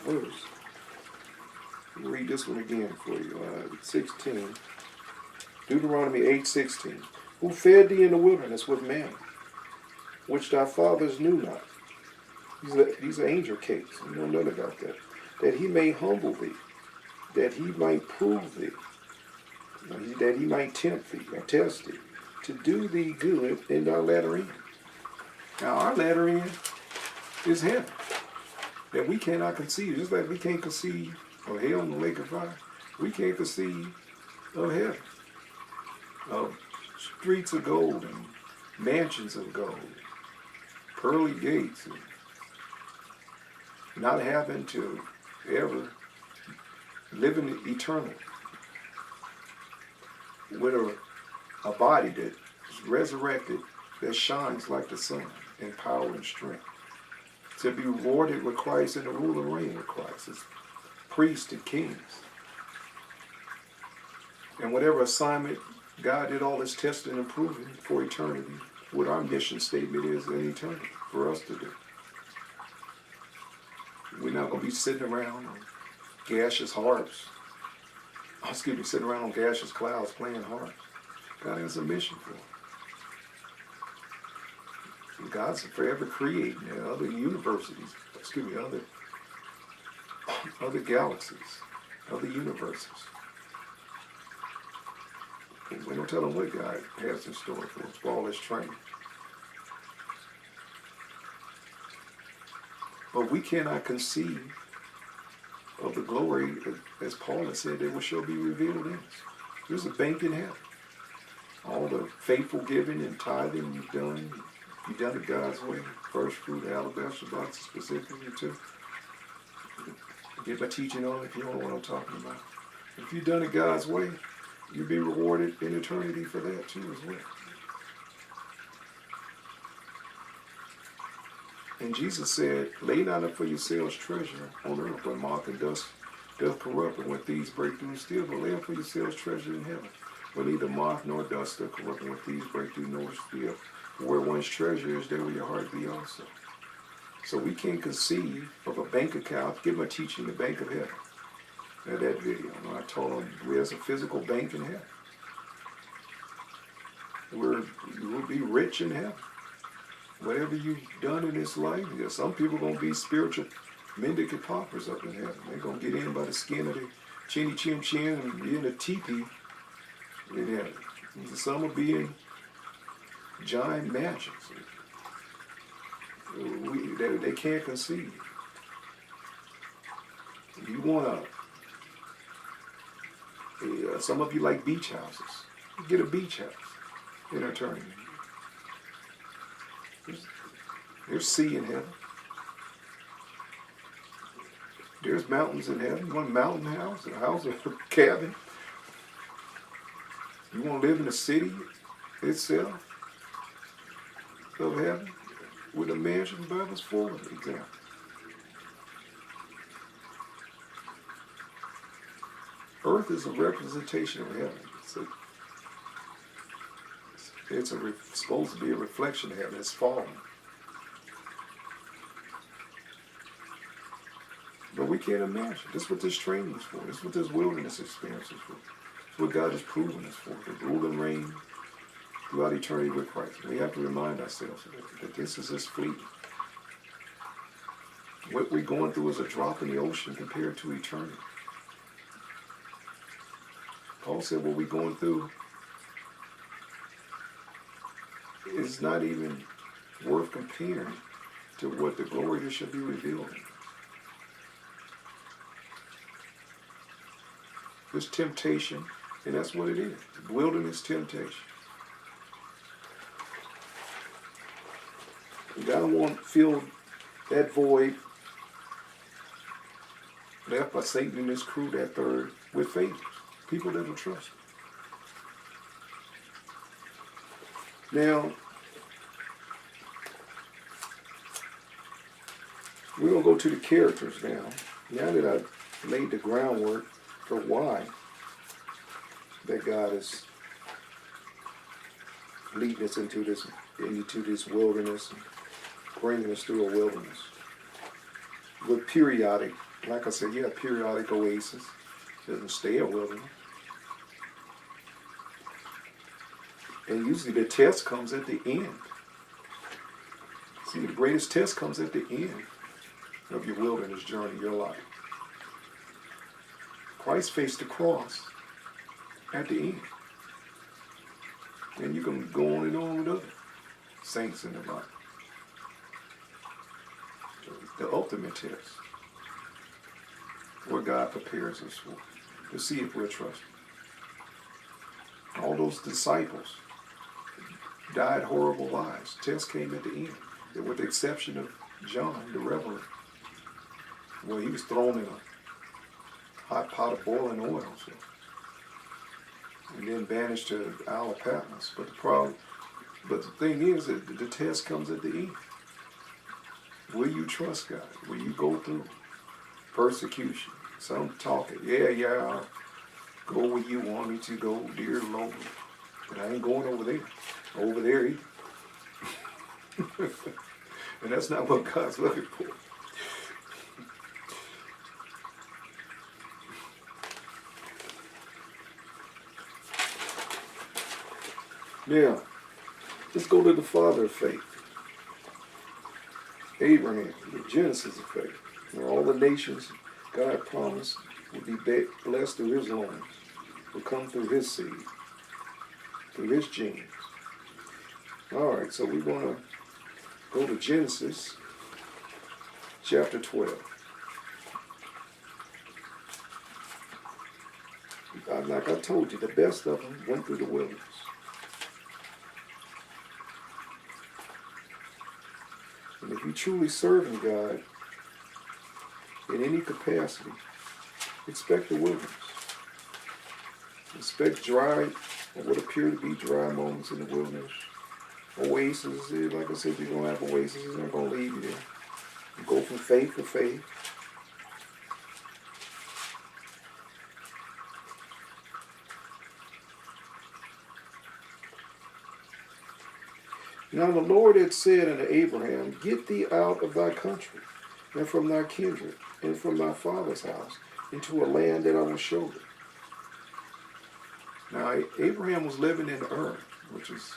verse. Let me read this one again for you. 16. Deuteronomy 8:16. Who fed thee in the wilderness with manna, which thy fathers knew not. These are angel cakes. You know nothing about that. That he may humble thee, that he might prove thee, that he might tempt thee and test thee, to do thee good in thy latter end. Now our latter end is heaven, that we cannot conceive. Just like we can't conceive of hell in the lake of fire, we can't conceive of heaven, of streets of gold and mansions of gold, pearly gates, and not having to ever live in eternal with a body that is resurrected, that shines like the sun in power and strength. To be rewarded with Christ and to rule and reign with Christ as priests and kings. And whatever assignment God did all this testing and proving for eternity, what our mission statement is in eternity for us to do. We're not going to be sitting around on gaseous harps. Sitting around on gaseous clouds playing harps. God has a mission for us. God's forever creating other universities, other galaxies, other universes. We don't tell them what God has in store for us, for all this training. But we cannot conceive of the glory, as Paul has said, that shall be revealed in us. There's a bank in heaven. All the faithful giving and tithing you've done it God's way. First fruit, alabaster box specifically too. Get my teaching on it if you don't know what I'm talking about. If you've done it God's way, you'll be rewarded in eternity for that too as well. And Jesus said, lay not up for yourselves treasure on earth where moth and dust doth corrupt, and when thieves break through and steal, but lay up for yourselves treasure in heaven, where neither moth nor dust doth corrupt, and when thieves break through nor steal. For where one's treasure is, there will your heart be also. So we can't conceive of a bank account. Give my teaching the bank of heaven. Now that video, I told them there's a physical bank in heaven. We'll be rich in heaven. Whatever you've done in this life, some people are going to be spiritual mendicant paupers up in heaven. They're going to get in by the skin of the chinny chin chin and be in a teepee in heaven. And some will be in giant mansions. They can't conceive. You want some of you like beach houses. Get a beach house in eternity. There's sea in heaven. There's mountains in heaven. You want a mountain house, a house, a cabin? You want to live in the city itself of heaven with a mansion? The Bible's full of examples. Earth is a representation of heaven. It's supposed to be a reflection of heaven. It's fallen. But we can't imagine. This is what this training is for. This is what this wilderness experience is for. This is what God has proven us for. To rule and reign throughout eternity with Christ. We have to remind ourselves that this is His fleet. What we're going through is a drop in the ocean compared to eternity. Paul said what we're going through is not even worth comparing to what the glory that shall be revealed in. This temptation, and that's what it is. Wilderness temptation. God won't fill that void left by Satan and his crew, that third, with faith. People that will trust Him. Now, we're going to go to the characters now. Now that I've laid the groundwork for why that God is leading us into this wilderness and bringing us through a wilderness with periodic Like I said, you have periodic oasis. It doesn't stay a wilderness. And usually the test comes at the end. See, the greatest test comes at the end of your wilderness journey, your life. Christ faced the cross at the end. And you can go on and on with other saints in the Bible. The ultimate test. What God prepares us for. To see if we'll trust Him. All those disciples died horrible lives. Test came at the end. With the exception of John, the Reveler. Well, he was thrown in a hot pot of boiling oil. So. And then banished to Isle of Patmos. But the thing is that the test comes at the end. Will you trust God? Will you go through persecution? Some talking, yeah, I'll go where you want me to go, dear Lord. But I ain't going over there either. And that's not what God's looking for. Now, let's go to the father of faith. Abraham, the genesis of faith. Where all the nations God promised would be blessed through his loins, would come through his seed, through his genes. All right, so we want to go to Genesis chapter 12. Like I told you, the best of them went through the wilderness. And if you're truly serving God in any capacity, expect the wilderness. Expect dry, or what appear to be dry moments in the wilderness. Oases, like I said, you're going to have oases. It's not going to leave you there. You go from faith to faith. Now the Lord had said unto Abraham, Get thee out of thy country, and from thy kindred, and from thy father's house, into a land that I will show thee. Now Abraham was living in Ur, which is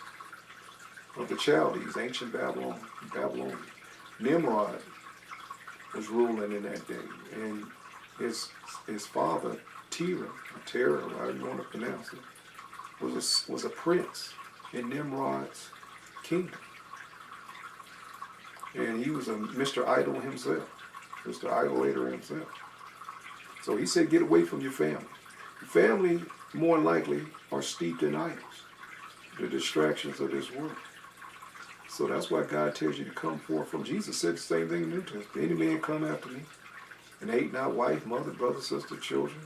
of the Chaldees, ancient Babylon. Nimrod was ruling in that day, and his father, Terah, however you want to pronounce it, was a prince in Nimrod's kingdom. And he was a Mr. Idol himself, Mr. Idolater himself. So he said, get away from your family. Your family, more than likely, are steeped in idols, the distractions of this world. So that's why God tells you to come forth from. Jesus said the same thing in the New Testament. Any man come after me and hate not wife, mother, brother, sister, children,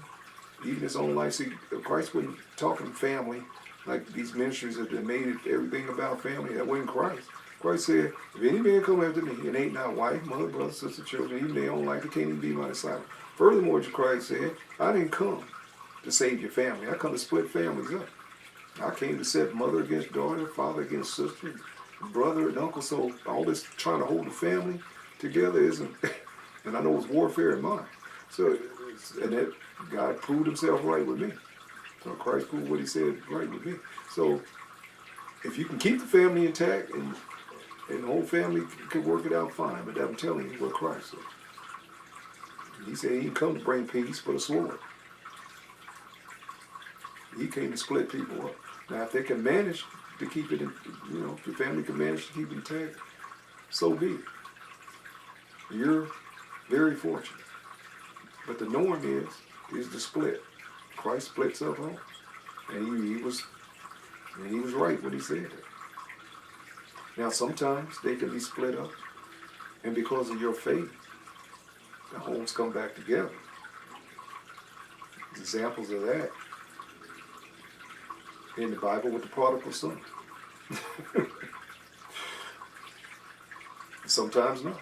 even his own life. See, Christ wasn't talking family like these ministries that made everything about family. That wasn't Christ. Christ said, if any man come after me and hate not wife, mother, brother, sister, children, even their own life, they can't even be my disciple. Furthermore, Christ said, I didn't come to save your family. I come to split families up. I came to set mother against daughter, father against sister, brother and uncle. So all this trying to hold the family together isn't, and I know it's warfare in mind. So, and that God proved himself right with me. So Christ proved what he said right with me. So if you can keep the family intact and the whole family can work it out fine, but I'm telling you what Christ said. He said he didn't come to bring peace, but a sword. He came to split people up. Now, if they can manage to keep it, if your family can manage to keep it intact, so be it. You're very fortunate. But the norm is the split. Christ splits up home. And he was right when he said that. Now, sometimes they can be split up, and because of your faith, the homes come back together. Examples of that in the Bible with the prodigal son. Sometimes not.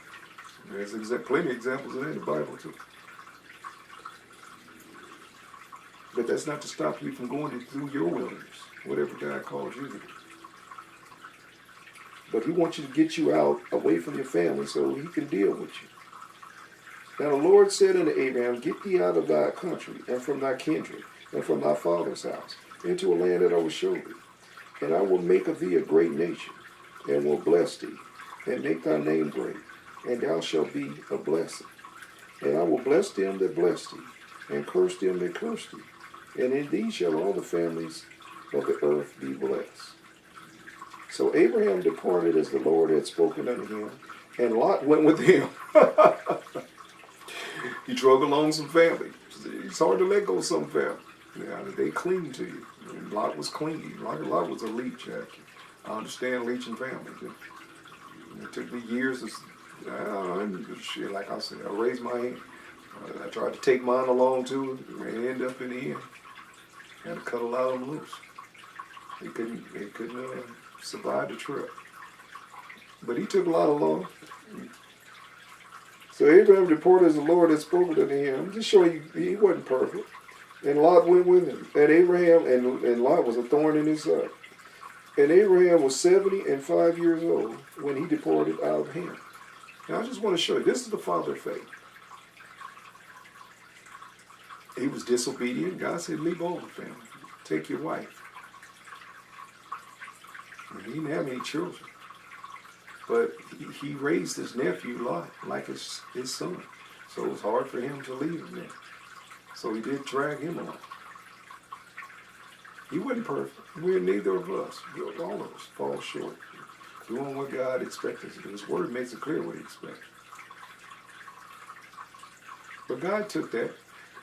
There's plenty of examples of that in the Bible too. But that's not to stop you from going through your wilderness, whatever God calls you to do. But he wants you to get you out away from your family so he can deal with you. Now the Lord said unto Abraham, Get thee out of thy country, and from thy kindred, and from thy father's house, into a land that I will show thee. And I will make of thee a great nation, and will bless thee, and make thy name great, and thou shalt be a blessing. And I will bless them that bless thee, and curse them that curse thee. And in thee shall all the families of the earth be blessed. So Abraham departed as the Lord had spoken unto him, and Lot went with him. He drug along some family. It's hard to let go of some family. Yeah, they cling to you. And Lot was clinging. Lot was a leech, actually. I understand leeching families. It took me years of, shit, like I said, I raised my hand. I tried to take mine along too, and end up in the end. Had to cut a lot of them loose. They couldn't survive the trip. But he took a lot along. So Abraham departed as the Lord had spoken unto him. I'm just showing you he wasn't perfect. And Lot went with him. And Abraham and Lot was a thorn in his side. And Abraham was 75 years old when he departed out of him. Now I just want to show you, this is the father of faith. He was disobedient. God said, leave all the family. Take your wife. And he didn't have any children. But he raised his nephew Lot like his son. So it was hard for him to leave him there. So he did drag him along. He wasn't perfect. We're neither of us. All of us fall short. Doing what God expects us to do. His word makes it clear what he expects. But God took that.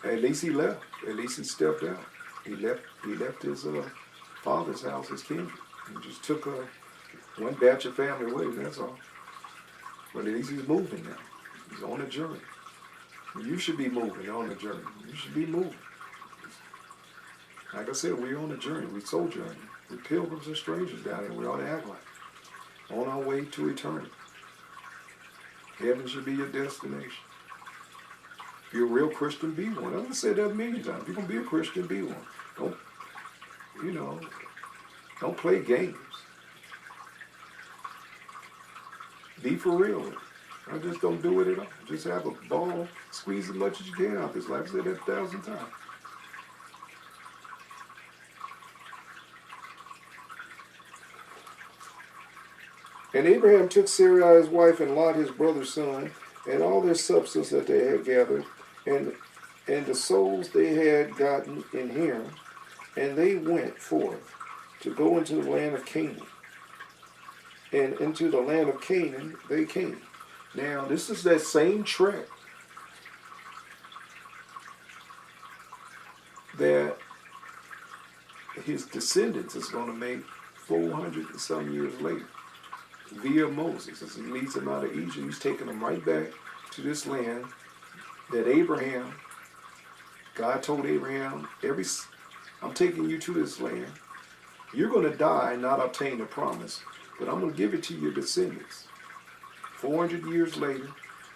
At least he left. At least he stepped out. He left his father's house, his kindred. He just took one batch of family away, that's all. But at least he's moving now. He's on a journey. You should be moving on a journey. You should be moving. Like I said, we're on a journey. We're sojourning. We're pilgrims and strangers down here. We ought to act like on our way to eternity. Heaven should be your destination. If you're a real Christian, be one. I've said that a million times. If you're going to be a Christian, be one. Don't play games. Be for real with it. I just don't do it at all. Just have a ball, squeeze as much as you can out this life. I've said that 1,000 times. And Abraham took Sarai his wife and Lot his brother's son, and all their substance that they had gathered, and the souls they had gotten in Haran, and they went forth to go into the land of Canaan. And into the land of Canaan they came. Now, this is that same trek that his descendants is going to make 400 and some years later via Moses. As he leads them out of Egypt, he's taking them right back to this land that Abraham, God told Abraham, I'm taking you to this land. You're going to die and not obtain the promise, but I'm going to give it to your descendants. 400 years later,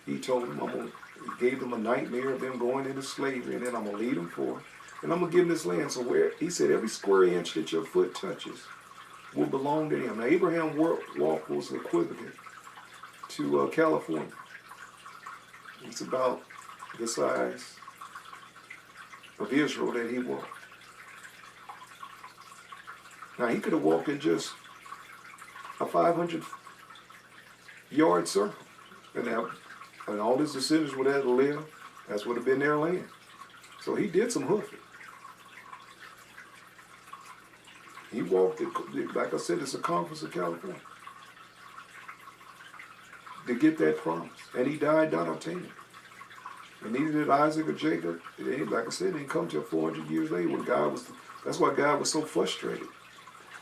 he told them, he gave them a nightmare of them going into slavery, and then I'm going to lead them forth, and I'm going to give them this land. So he said, every square inch that your foot touches will belong to him. Now, Abraham's walk was equivalent to California. It's about the size of Israel that he walked. Now, he could have walked in just a 500-yard circle. And all his descendants would have to live. That would have been their land. So he did some hoofing. He walked, like I said, the circumference of California to get that promise. And he died not obtaining it. And neither did Isaac or Jacob. Like I said, it didn't come till 400 years later when that's why God was so frustrated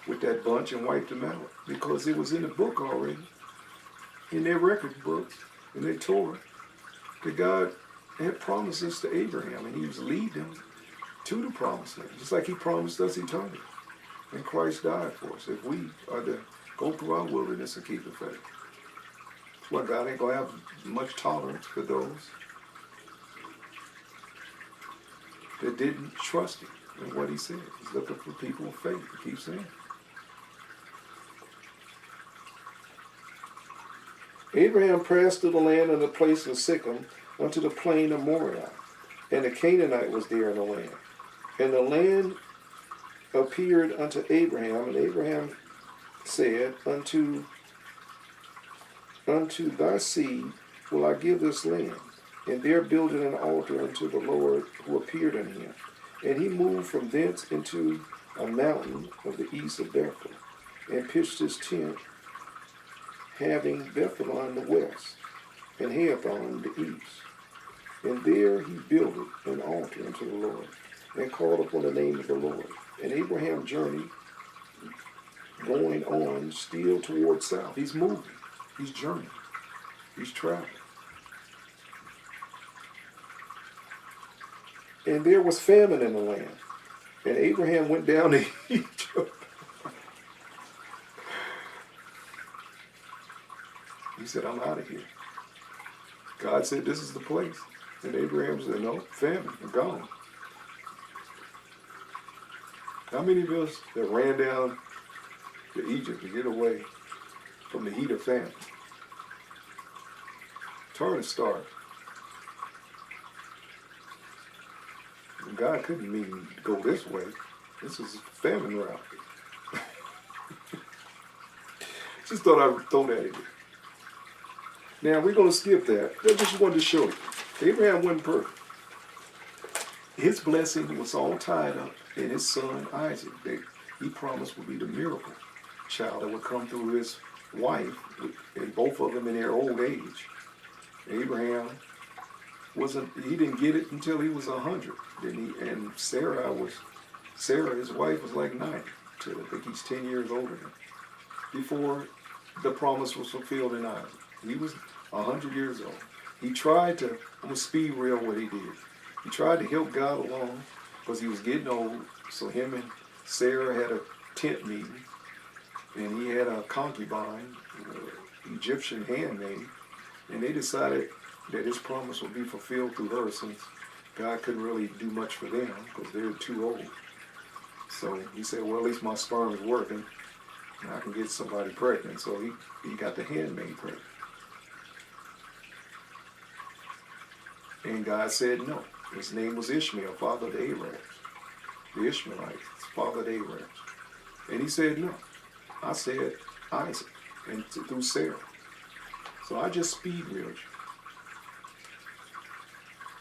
with that bunch and wiped them out. Because it was in the book already, in their record books, in their Torah, that God had promises to Abraham, and he was leading them to the promised land, just like he promised us eternity. And Christ died for us if we are to go through our wilderness and keep the faith. That's why God ain't going to have much tolerance for those that didn't trust him in what he said. He's looking for people of faith. He keeps saying. Abraham passed through the land of the place of Sichem, unto the plain of Moriah. And the Canaanite was there in the land. And the land appeared unto Abraham, and Abraham said, Unto thy seed will I give this land. And there builded an altar unto the Lord who appeared unto him. And he moved from thence into a mountain of the east of Bethel, and pitched his tent, having Bethel on the west, and Hathon the east. And there he builded an altar unto the Lord, and called upon the name of the Lord. And Abraham journeyed, going on still toward south. He's moving. He's journeying. He's traveling. And there was famine in the land. And Abraham went down to Egypt. He said, I'm out of here. God said, this is the place. And Abraham said, no, famine, I'm gone. How many of us that ran down to Egypt to get away from the heat of famine? It's hard to start. And God couldn't mean to go this way. This is a famine route. Just thought I would throw that in. Now we're going to skip that. I just wanted to show you. Abraham wasn't perfect. His blessing was all tied up in his son Isaac. That he promised would be the miracle child that would come through his wife, and both of them in their old age. Abraham he didn't get it until he was 100. And Sarah, his wife, was like 90. So I think he's 10 years older than before the promise was fulfilled in Isaac. He was 100 years old. He tried to, I'm going to speed rail what he did. He tried to help God along because he was getting old. So him and Sarah had a tent meeting, and he had a concubine, Egyptian handmaid, and they decided that his promise would be fulfilled through her, since God couldn't really do much for them because they were too old. So he said, well, at least my sperm is working, and I can get somebody pregnant. So he got the handmaid pregnant. And God said no. His name was Ishmael, father of the Arabs. The Ishmaelites, father of the Arabs. And he said no. I said Isaac, and through Sarah. So I just speed reeled you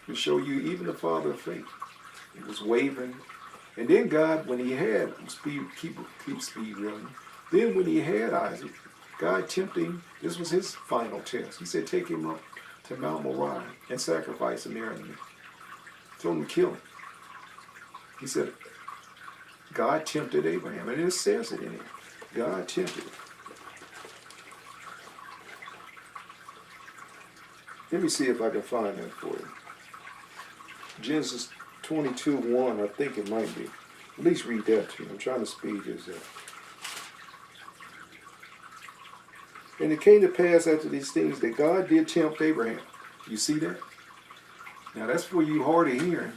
to show you even the father of faith. He was wavering. And then God, when he had, keep speed reeling. Then when he had Isaac, God tempted him. This was his final test. He said, take him up to Mount Moriah and sacrifice him there. And told him to kill him. He said, God tempted Abraham. And it says it in it. God tempted him. Let me see if I can find that for you. Genesis 22:1, I think it might be. At least read that to you. I'm trying to speed this up. And it came to pass after these things that God did tempt Abraham. You see that? Now that's for you hard of hearing.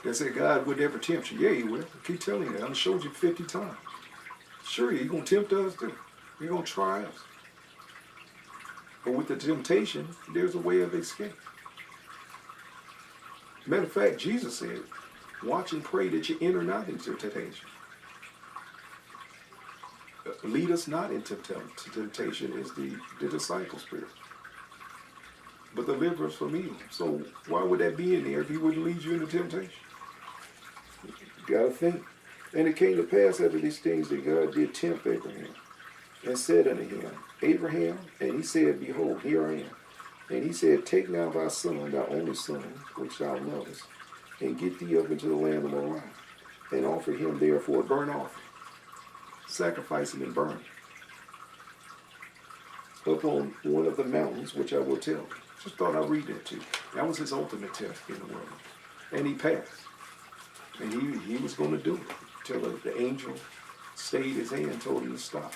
That said God would never tempt you. Yeah, he will. I keep telling you that. I've showed you 50 times. Sure, he's going to tempt us too. He's going to try us. But with the temptation, there's a way of escape. Matter of fact, Jesus said, watch and pray that you enter not into temptation. Lead us not into temptation is the disciple spirit. But deliver us from evil. So why would that be in there if he wouldn't lead you into temptation? You gotta think. And it came to pass after these things that God did tempt Abraham, and said unto him, Abraham, and he said, behold, here I am. And he said, take now thy son, thy only son, which thou lovest, and get thee up into the land of Moriah, and offer him there for a burnt offering. Sacrifice him and burn him upon one of the mountains which I will tell you. Just thought I'd read that to you. That was his ultimate test in the world. And he passed. And he was going to do it till the angel stayed his hand and told him to stop.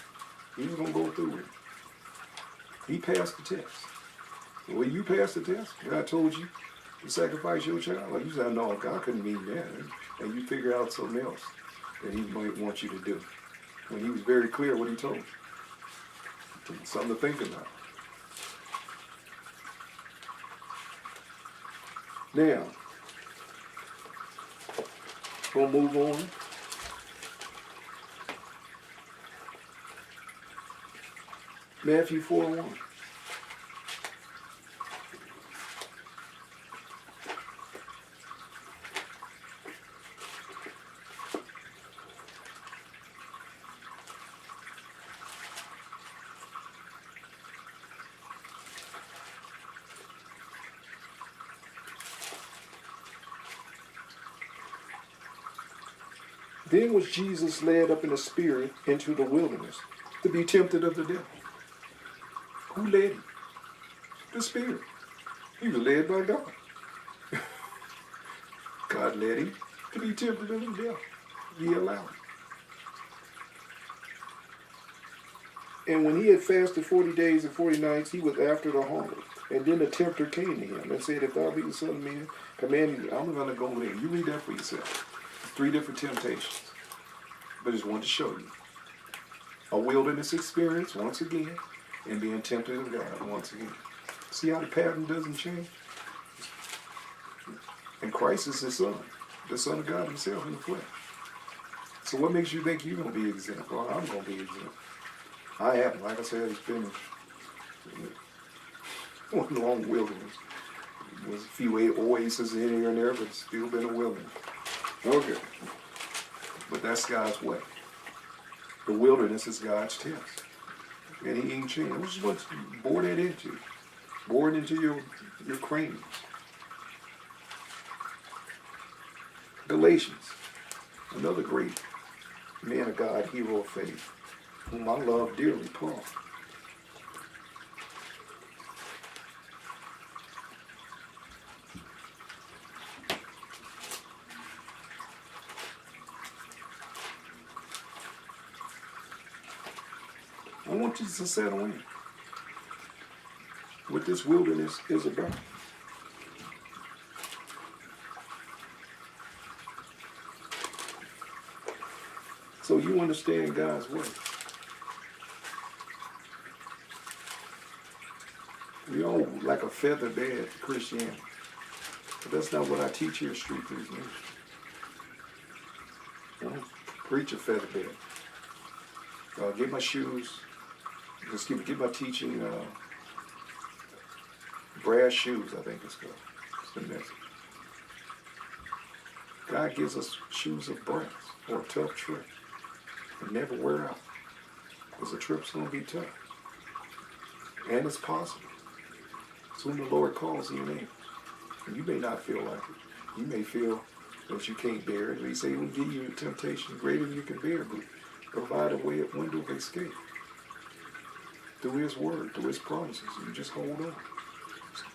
He was going to go through it. He passed the test. Well, you passed the test. God told you to sacrifice your child. Like you said, no, God couldn't mean that. And you figure out something else that he might want you to do. When he was very clear what he told you. Something to think about. Now, we'll move on. Matthew 4:1. Then was Jesus led up in the spirit into the wilderness to be tempted of the devil. Who led him? The Spirit. He was led by God. God led him to be tempted of the devil. He allowed it. And when he had fasted 40 days and 40 nights, he was after the hunger. And then the tempter came to him and said, if thou be the Son of Man, command me. I'm going to go there. You read that for yourself. 3 different temptations. But it's one to show you. A wilderness experience, once again, and being tempted of God, once again. See how the pattern doesn't change? And Christ is the Son of God himself in the flesh. So what makes you think you're going to be exempt? Well, I'm going to be exempt. I haven't. Like I said, it's been one long wilderness. There's a few oases in here and there, but it's still been a wilderness. Okay. But that's God's way. The wilderness is God's test. And he ain't changed. Which is what bore that into. Bore it into your craniums. Galatians, another great man of God, hero of faith, whom I love dearly, Paul. I want you to settle in what this wilderness is about. So you understand God's way. We all like a feather bed to Christianity. But that's not what I teach here at Street Preach Ministry. I don't preach a feather bed. Get my shoes. Just give my teaching brass shoes, I think it's called. It's the message. God gives us shoes of brass for a tough trip. It never wear out. Because the trip's going to be tough. And it's possible. So when the Lord calls your name, and you may not feel like it. You may feel that you can't bear it. He say, we'll give you a temptation greater than you can bear, but provide a window of escape. Through his word, through his promises. You just hold on.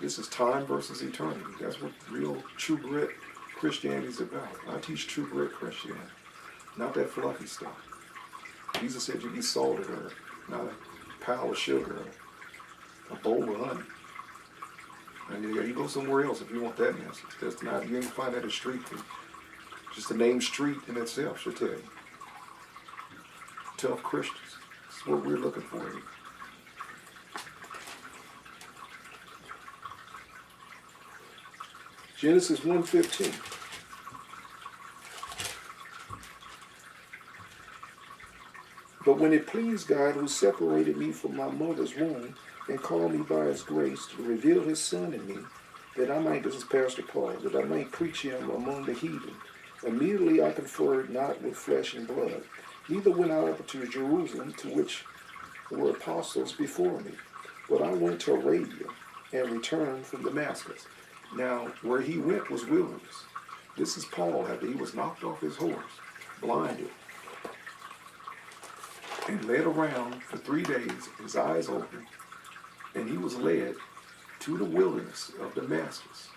This is time versus eternity. That's what real true grit Christianity is about. I teach true grit Christianity. Not that fluffy stuff. Jesus said you be salted earth, not a pile of sugar or a bowl of honey. And you go somewhere else if you want that message. That's not, you ain't find that at Street Preach. Just the name Street in itself should tell you. Tough Christians. That's what we're looking for here. Genesis 1:15. But when it pleased God, who separated me from my mother's womb and called me by his grace to reveal his Son in me, that I might, this is Pastor Paul, that I might preach him among the heathen. Immediately I conferred not with flesh and blood, neither went I up to Jerusalem, to which were apostles before me, but I went to Arabia and returned from Damascus. Now, where he went was wilderness. This is Paul after he was knocked off his horse, blinded, and led around for 3 days, his eyes open, and he was led to the wilderness of Damascus,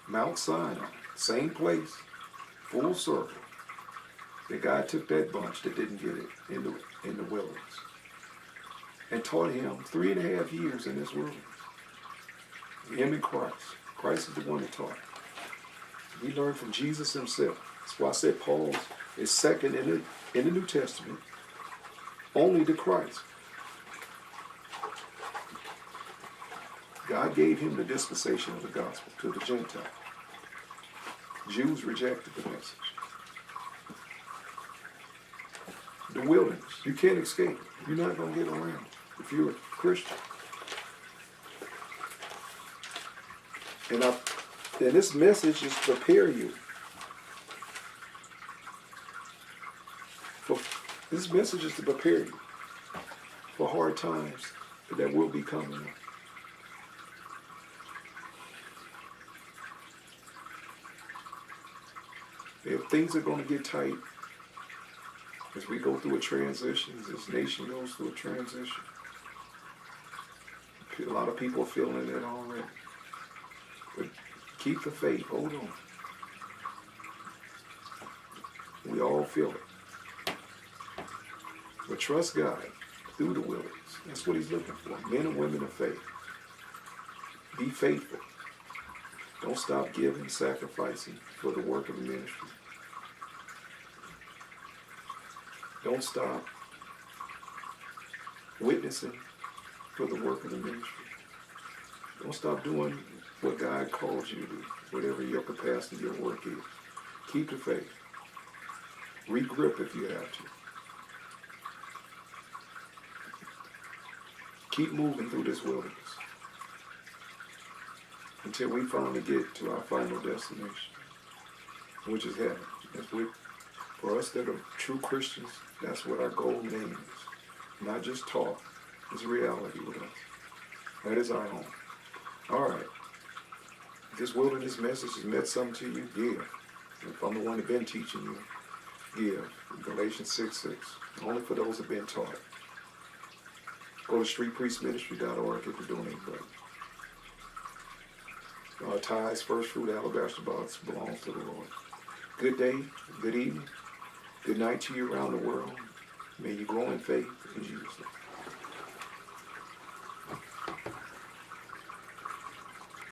Mount Sinai, same place, full circle. That God took that bunch that didn't get it in the wilderness and taught him 3.5 years in this wilderness. Him and Christ. Christ is the one that taught. We learn from Jesus himself. That's why I said Paul is second in the New Testament, only to Christ. God gave him the dispensation of the gospel to the Gentiles. Jews rejected the message. The wilderness. You can't escape. You're not going to get around it if you're a Christian. And this message is to prepare you. This message is to prepare you for hard times that will be coming up. If things are going to get tight, as we go through a transition, as this nation goes through a transition, a lot of people are feeling it already. But keep the faith. Hold on. We all feel it. But trust God through the wilderness. That's what he's looking for. Men and women of faith. Be faithful. Don't stop giving, sacrificing for the work of the ministry. Don't stop witnessing for the work of the ministry. Don't stop doing what God calls you to do, whatever your capacity, your work is. Keep the faith. Regrip if you have to. Keep moving through this wilderness until we finally get to our final destination, which is heaven. For us that are true Christians, that's what our goal and aim is. Not just talk, it's reality with us. That is our home. All right. If this wilderness message has meant something to you, give. If I'm the one that's been teaching you, give. Galatians 6:6. Only for those that have been taught. Go to streetpriestministry.org, get the donate button. Our tithes, first fruit, alabaster box belongs to the Lord. Good day, good evening, good night to you around the world. May you grow in faith in Jesus' name.